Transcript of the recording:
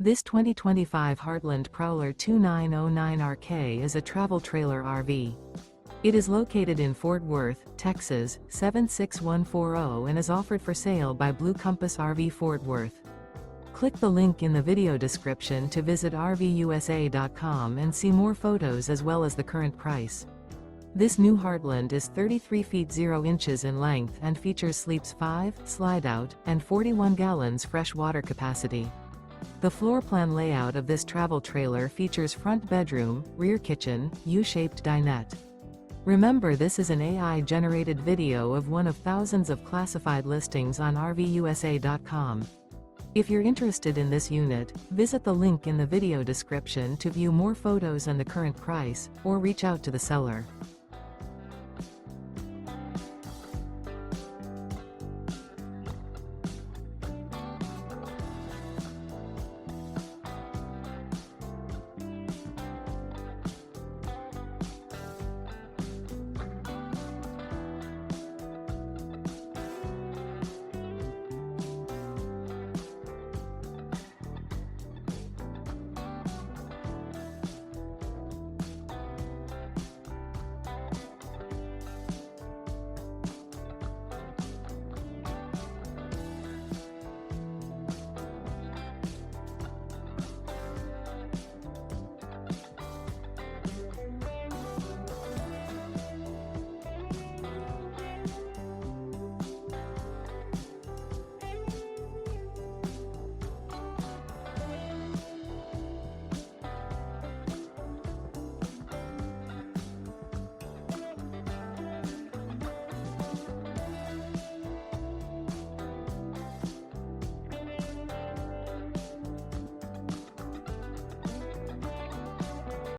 This 2025 Heartland Prowler 2909RK is a travel trailer RV. It is located in Fort Worth, Texas, 76140 and is offered for sale by Blue Compass RV Fort Worth. Click the link in the video description to visit RVUSA.com and see more photos as well as the current price. This new Heartland is 33 feet 0 inches in length and features sleeps 5, slide-out, and 41 gallons fresh water capacity. The floor plan layout of this travel trailer features front bedroom, rear kitchen, U-shaped dinette. Remember, this is an AI-generated video of one of thousands of classified listings on RVUSA.com. If you're interested in this unit, visit the link in the video description to view more photos and the current price, or reach out to the seller.